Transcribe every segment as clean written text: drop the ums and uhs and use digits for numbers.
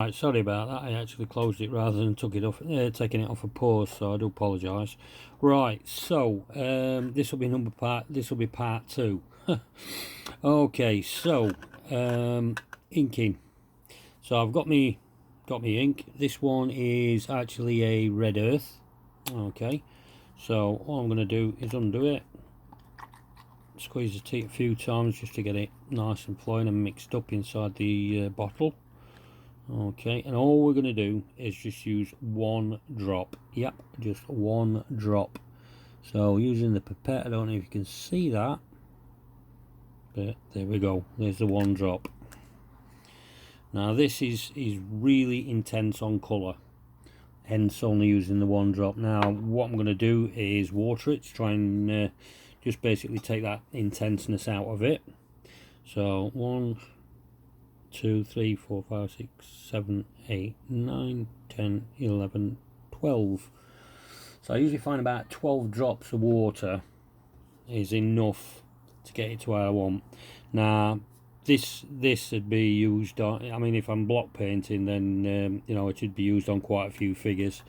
Right, sorry about that. I actually closed it rather than took it off, taking it off a pause. So I do apologise. Right, so this will be This will be part 2. Okay, so inking. So I've got me ink. This one is actually a red earth. Okay, so all I'm going to do is undo it, squeeze the tea a few times just to get it nice and flowing and mixed up inside the bottle. Okay, and all we're going to do is just use one drop. Yep, just one drop. So using the pipette, I don't know if you can see that, but there we go, there's the one drop. Now this is really intense on colour, hence only using the one drop. Now what I'm going to do is water it to try and just basically take that intenseness out of it. So 1, 2, 3, 4, 5, 6, 7, 8, 9, 10, 11, 12. So I usually find about 12 drops of water is enough to get it to where I want. Now this would be used on, I mean, if I'm block painting, then you know, it should be used on quite a few figures.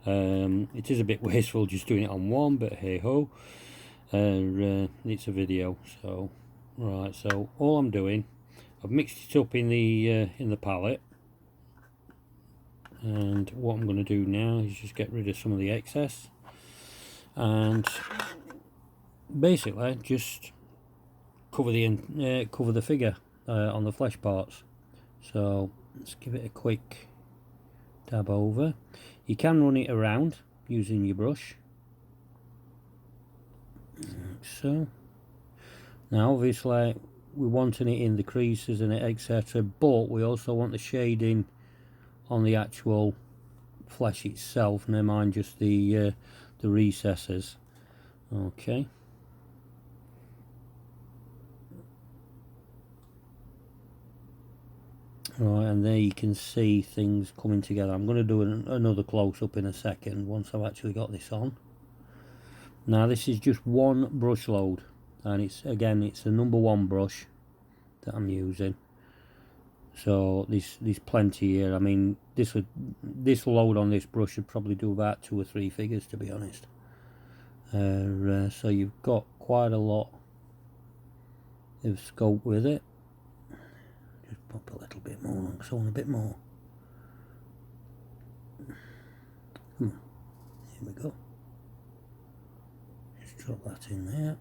It is a bit wasteful just doing it on one, but hey ho, it's a video. So right, so all I'm doing, I've mixed it up in the palette, and what I'm going to do now is just get rid of some of the excess and basically just cover the figure on the flesh parts. So let's give it a quick dab over. You can run it around using your brush, like so. Now obviously we're wanting it in the creases and etc., but we also want the shading on the actual flesh itself, never mind just the recesses. Okay, right, and there you can see things coming together. I'm going to do another close-up in a second once I've actually got this on. Now this is just one brush load, and it's a #1 brush that I'm using. So there's plenty here. I mean, this load on this brush would probably do about 2 or 3 figures, to be honest. So you've got quite a lot of scope with it. Just pop a little bit more on, because I want a bit more. Here we go. Just drop that in there.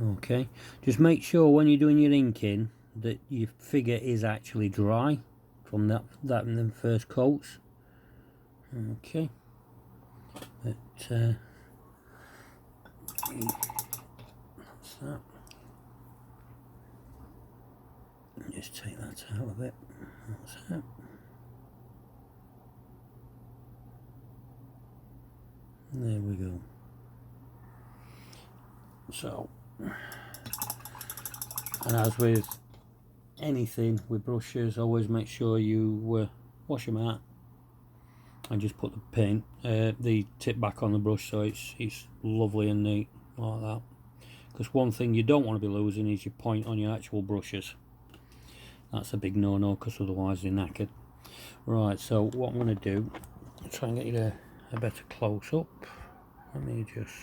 Okay, just make sure when you're doing your inking that your figure is actually dry from that in the first coats. Okay, but that's that. Just take that out of it. That's that. There we go. So, and as with anything with brushes, always make sure you wash them out and just put the paint, the tip back on the brush, so it's lovely and neat like that. Because one thing you don't want to be losing is your point on your actual brushes. That's a big no-no, because otherwise they're knackered. Right, so what I'm going to do, try and get you a better close-up. Let me just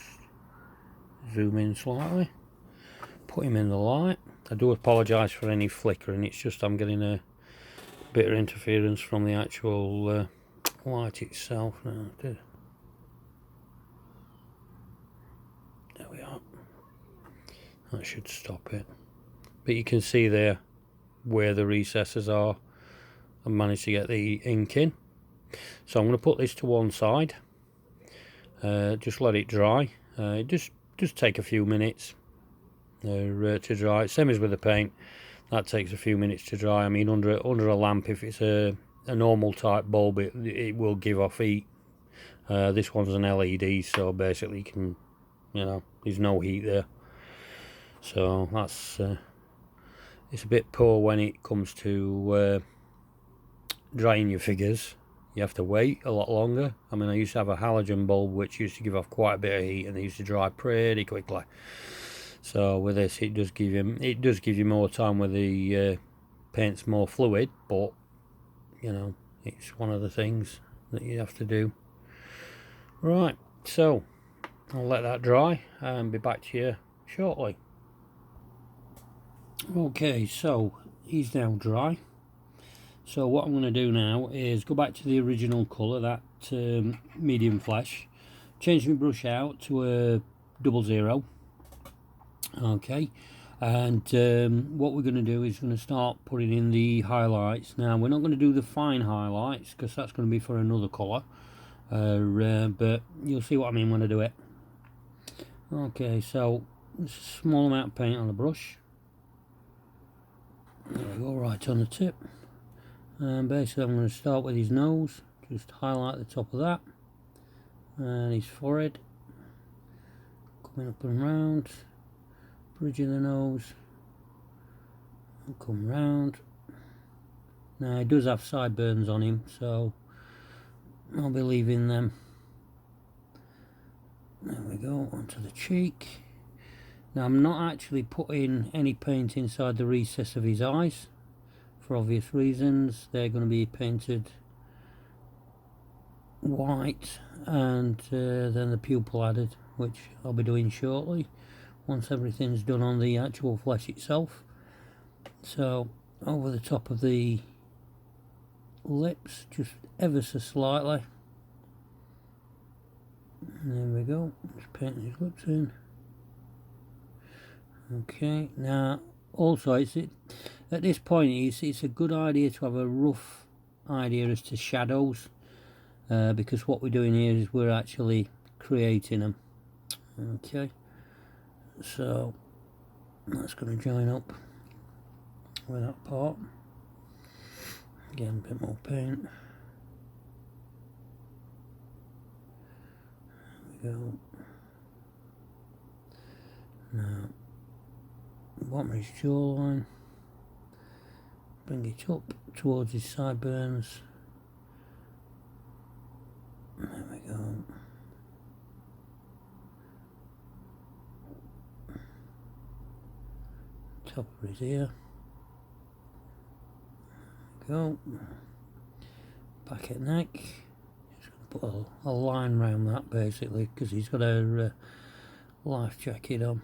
zoom in slightly, put him in the light. I do apologise for any flickering, it's just I'm getting a bit of interference from the actual light itself now. There we are, that should stop it. But you can see there where the recesses are. I managed to get the ink in, so I'm going to put this to one side, just let it dry. Just take a few minutes to dry. Same as with the paint, that takes a few minutes to dry. I mean, under a lamp, if it's a normal type bulb, it will give off heat. This one's an LED, so basically you can, you know, there's no heat there. So that's it's a bit poor when it comes to drying your figures. You have to wait a lot longer. I mean, I used to have a halogen bulb which used to give off quite a bit of heat, and they used to dry pretty quickly. So with this, it does give you more time with the paint's more fluid, but you know, it's one of the things that you have to do. Right, so I'll let that dry and be back to you shortly. Okay, so he's now dry. So what I'm going to do now is go back to the original colour, that medium flesh, change my brush out to a 00. Okay, and what we're going to do is going to start putting in the highlights. Now we're not going to do the fine highlights because that's going to be for another colour, but you'll see what I mean when I do it. Okay, so a small amount of paint on the brush. There we go, right on the tip. And basically I'm going to start with his nose, just highlight the top of that, and his forehead, coming up and round, bridging the nose, and come round. Now he does have sideburns on him, so I'll be leaving them. There we go, onto the cheek. Now I'm not actually putting any paint inside the recess of his eyes, for obvious reasons. They're going to be painted white, and then the pupil added, which I'll be doing shortly once everything's done on the actual flesh itself. So over the top of the lips, just ever so slightly. There we go, just painting his lips in. Okay, now also at this point it's a good idea to have a rough idea as to shadows, because what we're doing here is we're actually creating them. Okay, so that's going to join up with that part. Again, a bit more paint. There we go. Now bottom of his jawline, bring it up towards his sideburns. There we go. Top of his ear. There we go. Back at neck. Just gonna put a line around that basically, because he's got a life jacket on.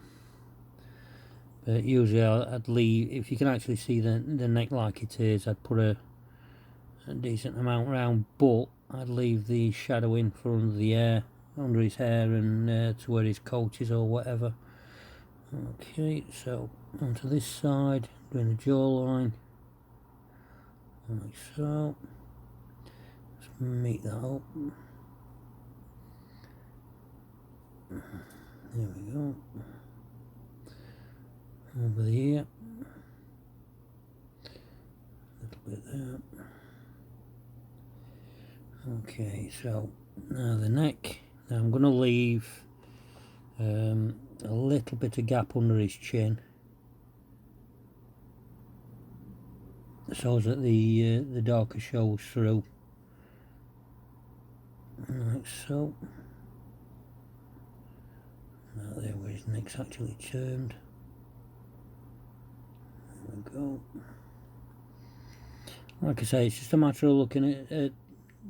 But usually I'd leave, if you can actually see the neck like it is, I'd put a decent amount round, but I'd leave the shadow in for under the hair, under his hair, and to where his coat is or whatever. Okay, so onto this side, doing the jawline, like so. Let's meet that up. There we go. Over the ear, a little bit there. Okay, so now the neck. Now I'm going to leave a little bit of gap under his chin, so that the darker shows through, like so. Now there where his neck's actually turned. There we go. Like I say, it's just a matter of looking at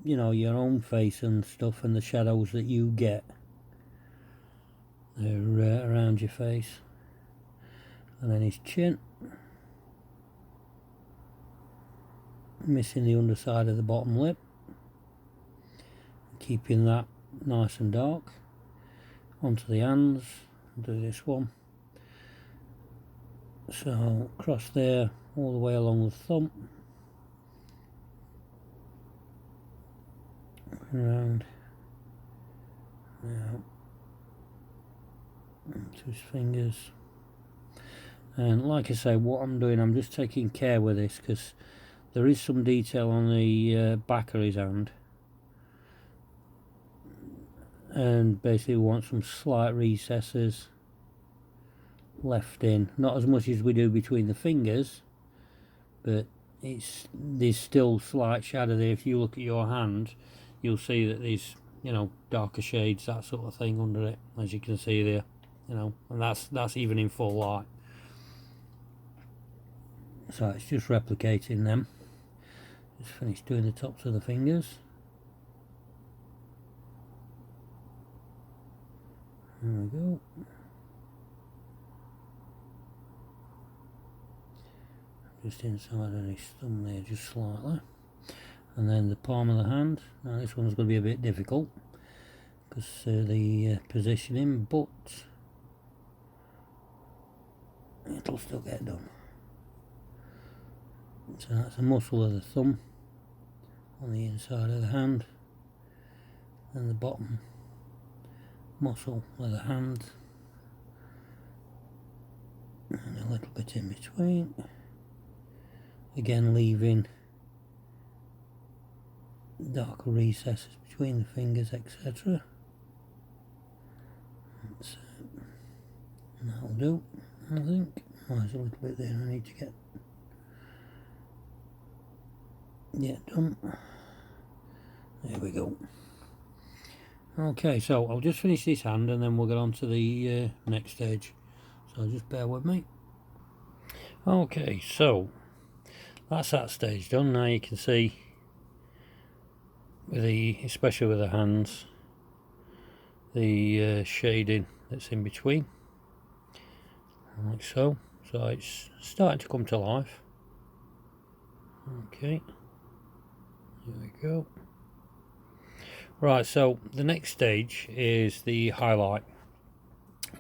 you know, your own face and stuff, and the shadows that you get there around your face. And then his chin, missing the underside of the bottom lip, keeping that nice and dark. Onto the hands, do this one. So across there, all the way along the thumb, around now to his fingers. And like I say, what I'm doing, I'm just taking care with this because there is some detail on the back of his hand, and basically we want some slight recesses left in, not as much as we do between the fingers, but there's still slight shadow there. If you look at your hand, you'll see that there's, you know, darker shades, that sort of thing under it, as you can see there, you know, and that's even in full light. So it's just replicating them. Just finished doing the tops of the fingers. There we go. Just inside of his thumb there, just slightly. And then the palm of the hand. Now this one's going to be a bit difficult because the positioning, but it'll still get done. So that's a muscle of the thumb on the inside of the hand, and the bottom muscle of the hand, and a little bit in between, again leaving darker recesses between the fingers, etc. That'll do, I think. Oh, there's a little bit there I need to get done. There we go. Okay, so I'll just finish this hand and then we'll get on to the next stage, so just bear with me. Okay, so that's that stage done. Now you can see with especially with the hands, the shading that's in between, like so. So it's starting to come to life. Okay, there we go. Right, so the next stage is the highlight,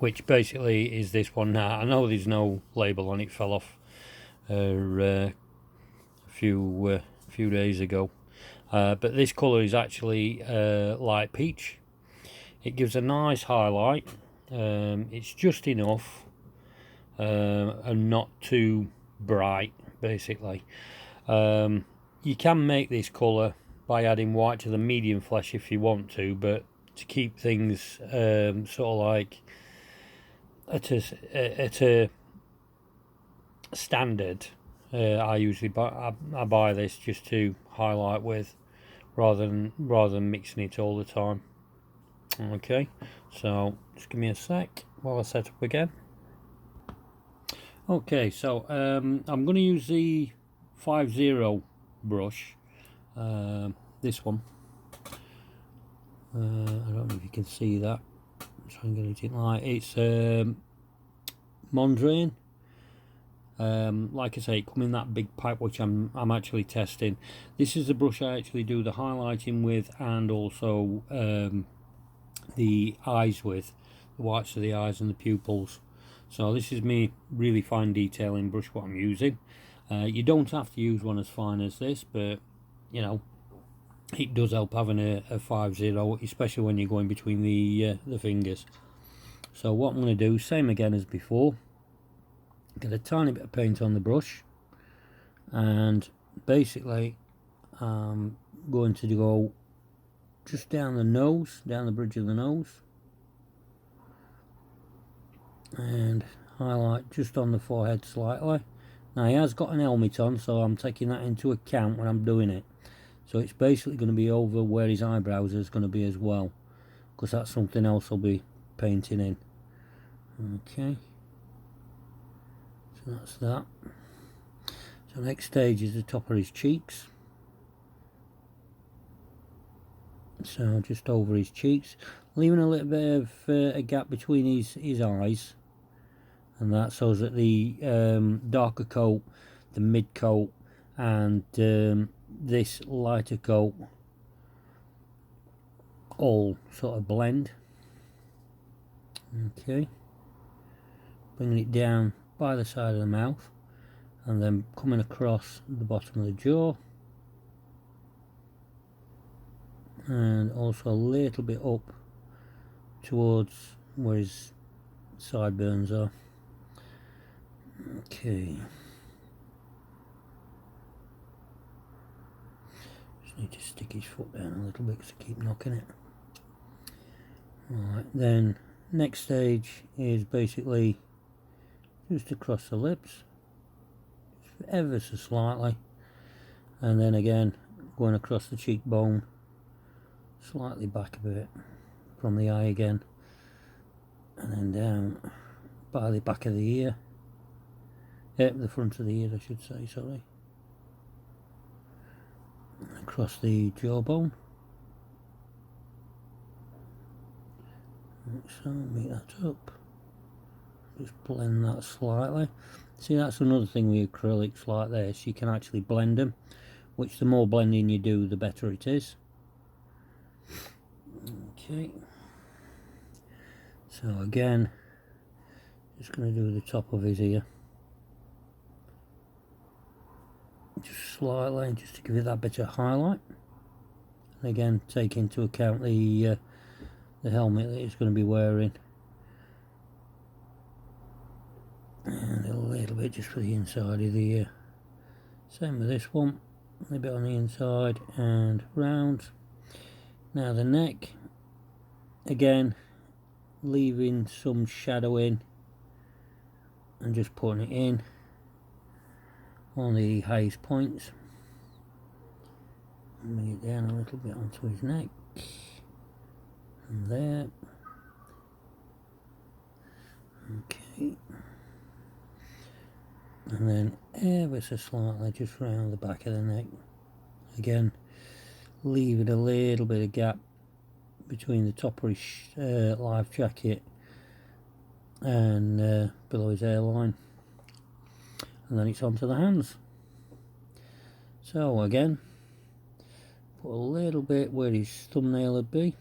which basically is this one. Now I know there's no label on it, fell off a few days ago, but this colour is actually light peach. It gives a nice highlight. It's just enough and not too bright, basically. You can make this colour by adding white to the medium flesh if you want to, but to keep things sort of like at a standard, I usually buy this just to highlight with, rather than mixing it all the time. Okay, so just give me a sec while I set up again. Okay, so I'm going to use the 50 brush, this one. I don't know if you can see that. Try and get it in light. It's Mondrain. Like I say, it come in that big pack, which I'm actually testing. This is the brush I actually do the highlighting with, and also the eyes with, the whites of the eyes and the pupils. So this is me really fine detailing brush what I'm using. You don't have to use one as fine as this, but you know, it does help having a 50, especially when you're going between the fingers. So what I'm going to do, same again as before, get a tiny bit of paint on the brush, and basically I'm going to go just down the nose, down the bridge of the nose, and highlight just on the forehead slightly. Now he has got an helmet on, so I'm taking that into account when I'm doing it. So it's basically going to be over where his eyebrows is going to be as well, because that's something else I'll be painting in. Okay, so that's that. So next stage is the top of his cheeks. So just over his cheeks, leaving a little bit of a gap between his eyes, and that, so that the darker coat, the mid coat, and this lighter coat all sort of blend. Okay, bringing it down by the side of the mouth, and then coming across the bottom of the jaw, and also a little bit up towards where his sideburns are. Okay, just need to stick his foot down a little bit because I keep knocking it. Alright, then next stage is basically just across the lips, just ever so slightly, and then again going across the cheekbone, slightly back a bit from the eye again, and then down by the back of the ear, the front of the ear I should say, sorry. across the jawbone. So make that up. Just blend that slightly. See, that's another thing with acrylics like this, you can actually blend them, which the more blending you do, the better it is. Okay, so again, just going to do the top of his ear, just slightly, just to give it that bit of highlight. And again, take into account the helmet that he's going to be wearing. And a little bit just for the inside of the ear. Same with this one, a little bit on the inside and round. Now the neck, again, leaving some shadow in and just putting it in on the highest points. Bring it down a little bit onto his neck. And there. Okay. And then ever so slightly just round the back of the neck. Again, leaving a little bit of gap between the top of his life jacket and below his hairline. And then it's onto the hands. So again, put a little bit where his thumbnail would be,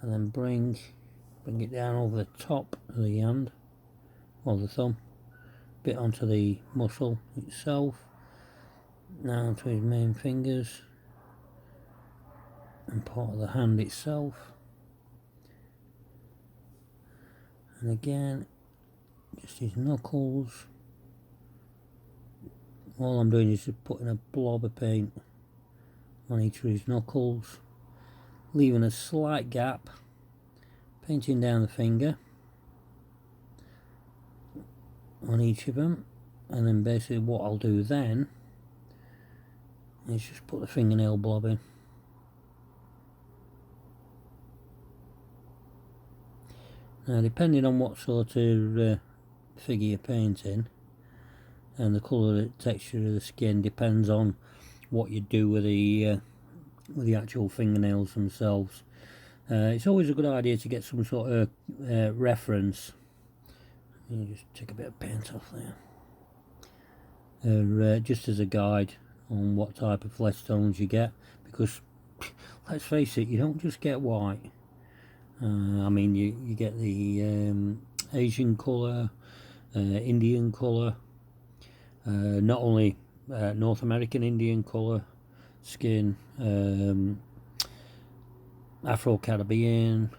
and then bring it down over the top of the hand, or the thumb, bit onto the muscle itself, down to his main fingers, and part of the hand itself. And again, just his knuckles. All I'm doing is just putting a blob of paint on each of his knuckles, leaving a slight gap, painting down the finger on each of them, and then basically what I'll do then is just put the fingernail blob in. Now, depending on what sort of figure you're painting and the colour, texture of the skin, depends on what you do with the actual fingernails themselves. It's always a good idea to get some sort of reference. You just take a bit of paint off there, just as a guide on what type of flesh tones you get, because let's face it, you don't just get white. I mean, you get the Asian colour, Indian colour, not only North American Indian colour skin, Afro-Caribbean,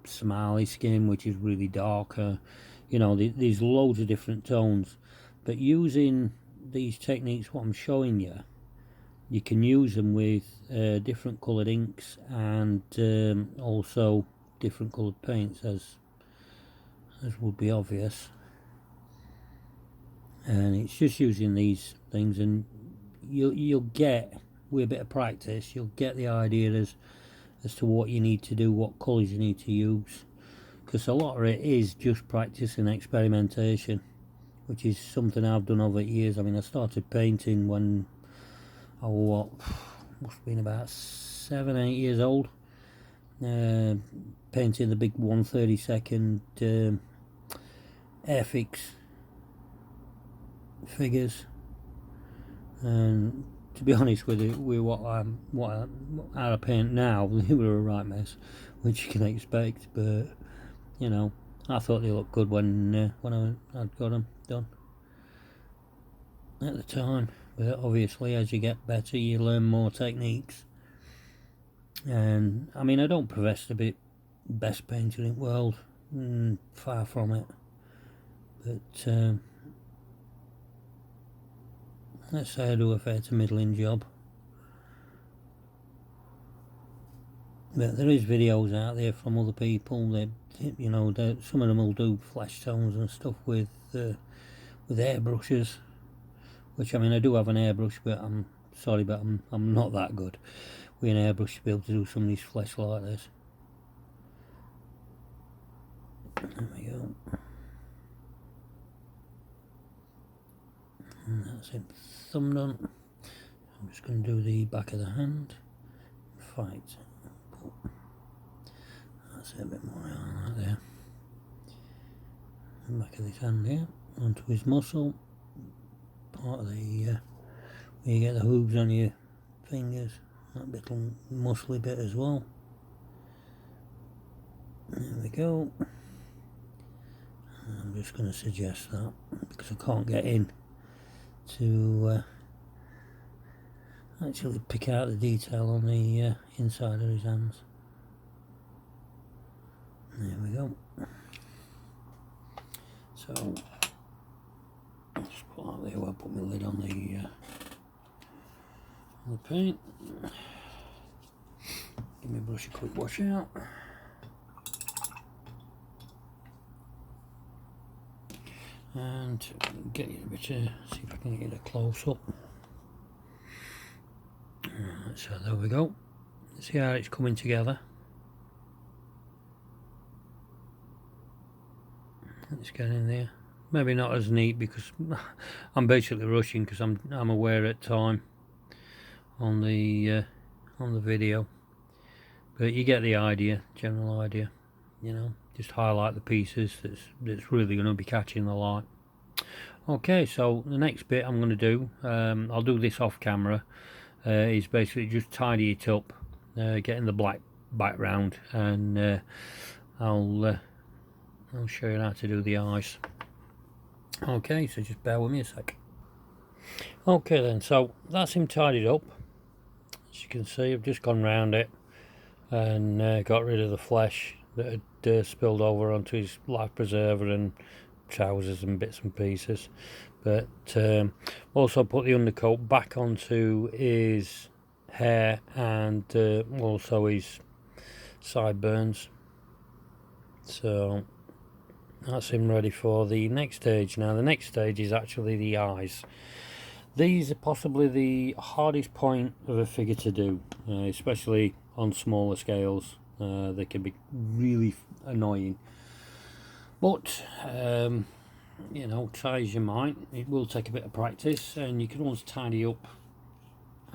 Somali skin, which is really darker. You know, there's loads of different tones, but using these techniques what I'm showing you, you can use them with different coloured inks and also different coloured paints, as would be obvious. And it's just using these things, and you'll get, with a bit of practice, you'll get the idea as to what you need to do, what colours you need to use, because a lot of it is just practice and experimentation, which is something I've done over years. I mean, I started painting when I must have been about 7-8 years old, painting the big 1/32 Airfix figures, and to be honest with you, with what I paint now, they were a right mess, which you can expect. But you know, I thought they looked good when I'd got them done at the time. But obviously, as you get better, you learn more techniques. And I mean, I don't profess to be best painter in the world, far from it. But let's say I do a fair to middling job. But there is videos out there from other people that, you know, some of them will do flesh tones and stuff with airbrushes. Which, I mean, I do have an airbrush, but I'm sorry, but I'm not that good with an airbrush to be able to do some of these flesh like this. There we go. And that's it, thumb done. I'm just going to do the back of the hand. Fight. That's it, a bit more on that there. The back of his hand here, onto his muscle. Part of the where you get the hooves on your fingers. That little muscly bit as well. There we go. I'm just going to suggest that because I can't get in to actually pick out the detail on the inside of his hands. There we go. So I'll just put that there while I put my lid on the paint. Give my brush a quick wash out. And get you a bit of, see if I can get a close up. So there we go. See how it's coming together. Let's get in there. Maybe not as neat because I'm basically rushing because I'm aware at time on the video. But you get the idea, general idea. You know, just highlight the pieces that's really going to be catching the light. Okay, so the next bit I'm going to do, I'll do this off camera, is basically just tidy it up, getting the black background, and I'll show you how to do the eyes. Okay, so just bear with me a sec. Okay then, so that's him tidied up. As you can see, I've just gone round it and got rid of the flesh that had spilled over onto his life preserver and trousers and bits and pieces. But also put the undercoat back onto his hair and also his sideburns. So that's him ready for the next stage. Now the next stage is actually the eyes. These are possibly the hardest point of a figure to do, especially on smaller scales. They can be really annoying, but you know, try as you might, it will take a bit of practice, and you can always tidy up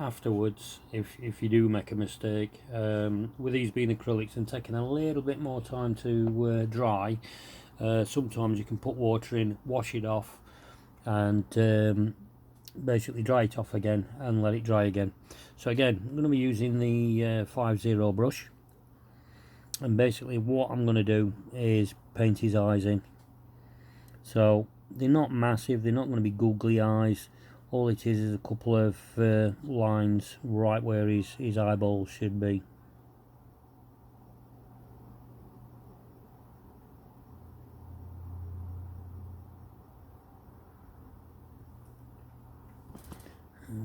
afterwards if you do make a mistake. With these being acrylics and taking a little bit more time to dry, sometimes you can put water in, wash it off, and basically dry it off again and let it dry again. So again, I'm going to be using the 50 brush, and basically what I'm going to do is paint his eyes in. So they're not massive, they're not going to be googly eyes. All it is a couple of lines right where his eyeballs should be.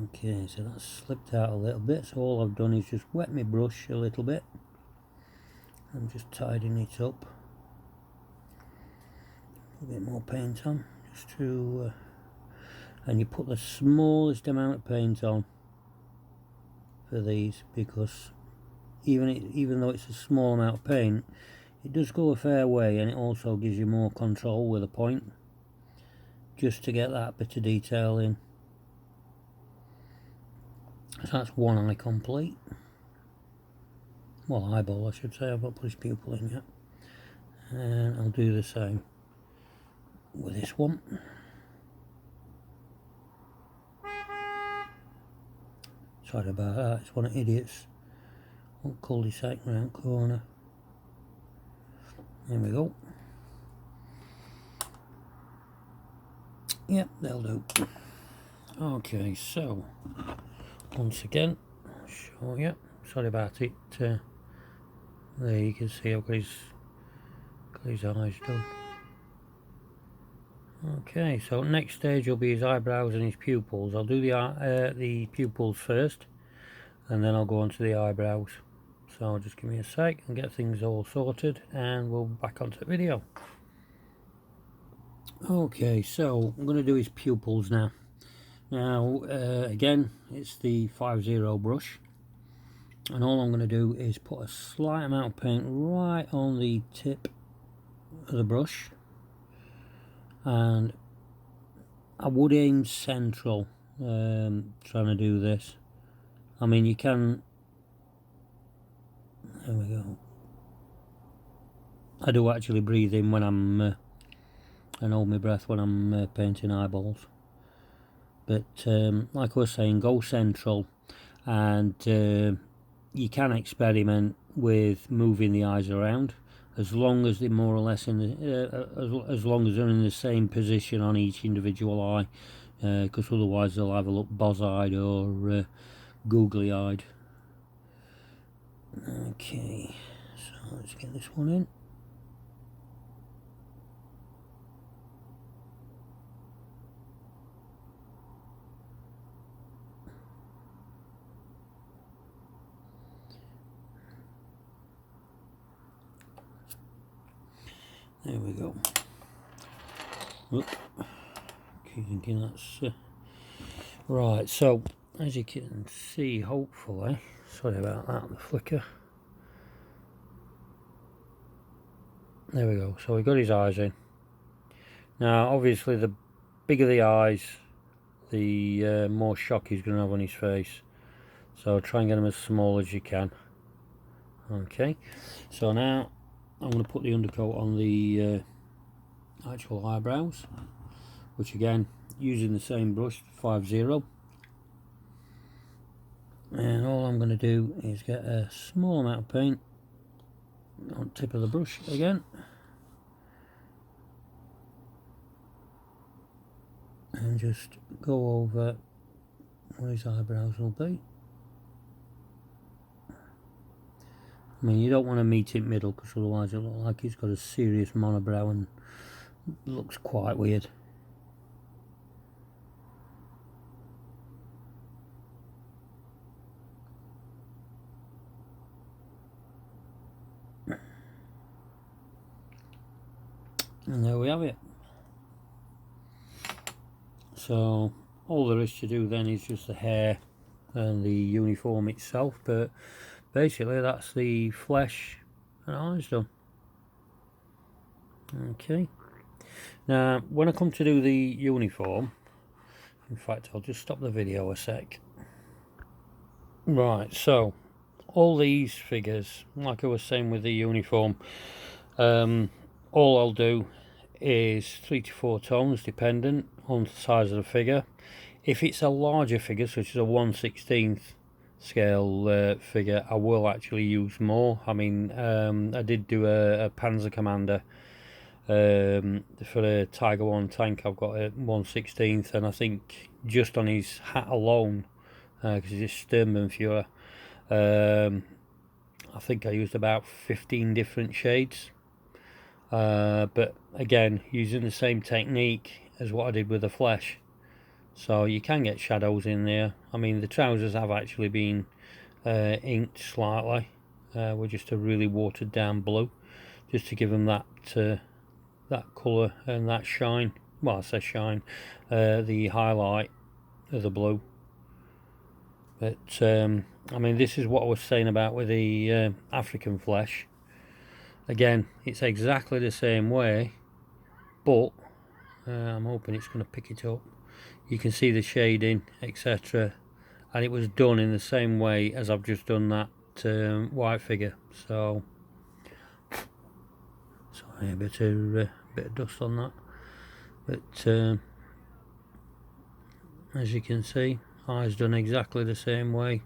Okay, so that's slipped out a little bit, so all I've done is just wet my brush a little bit. I'm just tidying it up. A bit more paint on, just to and you put the smallest amount of paint on for these, because even though it's a small amount of paint, it does go a fair way, and it also gives you more control with a point, just to get that bit of detail in. So that's one eye complete. Well, eyeball I should say, I've not put his pupil in yet. And I'll do the same with this one. Sorry about that, it's one of idiots. Cul-de-sac round corner. There we go. Yep, they'll do. Okay, so once again, I'll show you. Sorry about it. There you can see I've got his eyes done. Okay, so next stage will be his eyebrows and his pupils. I'll do the pupils first, and then I'll go on to the eyebrows. So just give me a sec and get things all sorted, and we'll be back onto the video. Okay, so I'm going to do his pupils now. Now again, it's the 50 brush, and all I'm going to do is put a slight amount of paint right on the tip of the brush, and I would aim central trying to do this, I mean, you can, there we go. I do actually breathe in when I'm and hold my breath when I'm painting eyeballs. But like I was saying, go central, and you can experiment with moving the eyes around, as long as they're more or less in the as long as they're in the same position on each individual eye, because otherwise they'll either look boz-eyed or googly-eyed. Okay, so let's get this one in. There we go. Oop. Keep thinking that's right. So as you can see, hopefully, sorry about that, the flicker. There we go. So we got his eyes in. Now, obviously, the bigger the eyes, the more shock he's going to have on his face. So try and get them as small as you can. Okay. So now I'm going to put the undercoat on the actual eyebrows, which again, using the same brush, 5-0. And all I'm going to do is get a small amount of paint on the tip of the brush again, and just go over where his eyebrows will be. I mean, you don't want to meet it middle, because otherwise it'll look like he's got a serious monobrow and looks quite weird. And there we have it. So all there is to do then is just the hair and the uniform itself, but basically that's the flesh and eyes done. Okay, now when I come to do the uniform, in fact I'll just stop the video a sec. Right, so all these figures, like I was saying with the uniform, all I'll do is 3 to 4 tones dependent on the size of the figure. If it's a larger figure, such as a 1/16 scale figure, I will actually use more. I mean, I did do a Panzer Commander for a Tiger 1 tank. I've got a 1/16, and I think just on his hat alone, because he's a Sturmbannführer, I think I used about 15 different shades. But again, using the same technique as what I did with the flesh, so you can get shadows in there. I mean, the trousers have actually been inked slightly with just a really watered down blue, just to give them that that colour and that shine. Well, I say shine, the highlight of the blue. But I mean, this is what I was saying about with the African flesh. Again, it's exactly the same way, but I'm hoping it's going to pick it up. You can see the shading, etc., and it was done in the same way as I've just done that white figure. So sorry, a bit of dust on that, but as you can see, eyes done exactly the same way.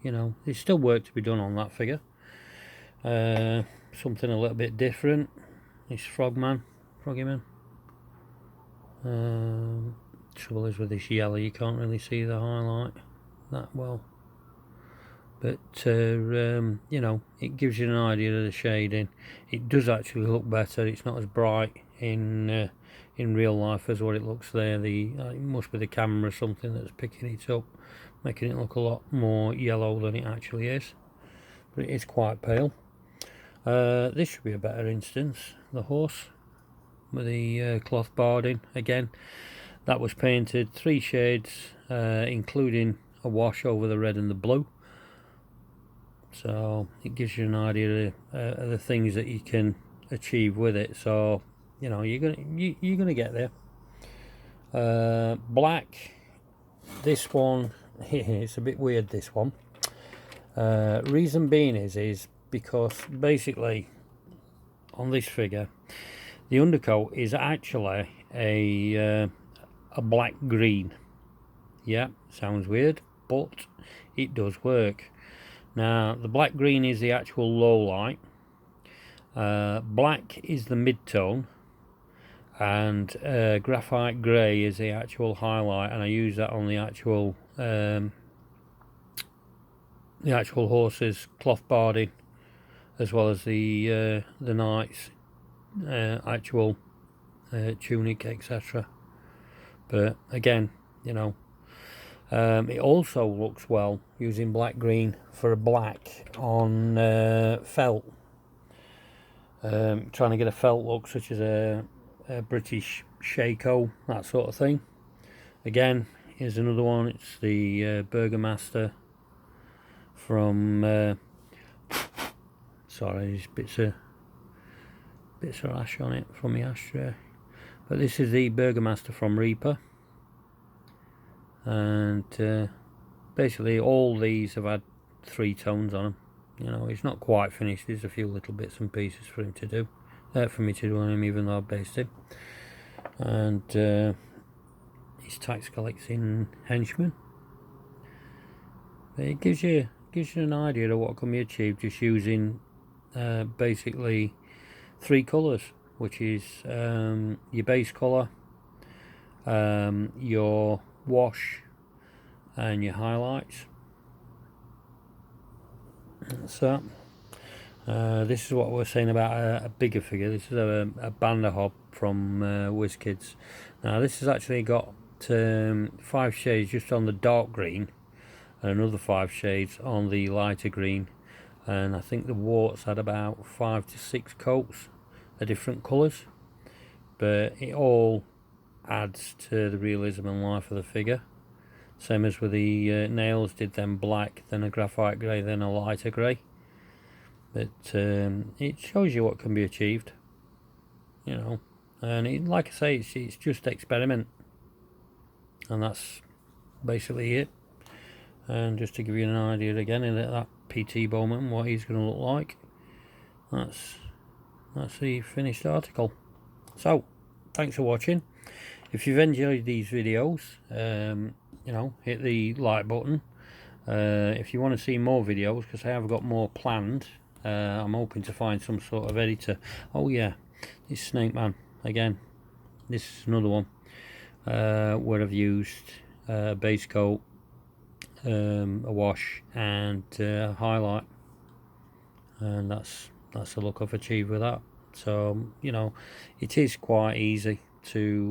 You know, there's still work to be done on that figure. Something a little bit different. This Froggy Man. Trouble is with this yellow, you can't really see the highlight that well. But you know, it gives you an idea of the shading. It does actually look better. It's not as bright in real life as what it looks there. It must be the camera or something that's picking it up, making it look a lot more yellow than it actually is. But it is quite pale. This should be a better instance, the horse with the cloth barding. Again, that was painted 3 shades, including a wash over the red and the blue. So it gives you an idea of the things that you can achieve with it. So you know, you're gonna get there. Black. This one it's a bit weird, this one. Reason being is because basically on this figure the undercoat is actually a black green. Yeah, sounds weird, but it does work. Now the black green is the actual low light, black is the mid-tone, and graphite grey is the actual highlight, and I use that on the actual horse's cloth barding, as well as the knight's actual tunic, etc. But again, you know, it also looks well using black green for a black on felt. Trying to get a felt look, such as a British Shako, that sort of thing. Again, here's another one. It's the Burgomaster from sorry, there's bits of ash on it from the ashtray, but this is the Burgomaster from Reaper. And basically all these have had 3 tones on them. You know, it's not quite finished. There's a few little bits and pieces for him to do, for me to do on him, even though I've based him. And his tax collecting henchman. But it gives you an idea of what can be achieved just using basically 3 colours, which is your base colour, your wash, and your highlights. So this is what we're saying about a bigger figure. This is a Banderhob from WizKids. Now this has actually got 5 shades just on the dark green, and another 5 shades on the lighter green, and I think the warts had about 5 to 6 coats of different colours, but it all adds to the realism and life of the figure. Same as with the nails, did them black, then a graphite grey, then a lighter grey. But it shows you what can be achieved, you know. And like I say, it's just experiment, and that's basically it. And just to give you an idea again, of that PT Bowman, what he's going to look like, that's the finished article. So thanks for watching. If you've enjoyed these videos, you know, hit the like button. If you want to see more videos, because I have got more planned, I'm hoping to find some sort of editor. Oh yeah, this Snake Man again. This is another one where I've used a base coat, a wash, and a highlight, and that's the look I've achieved with that. So you know, it is quite easy to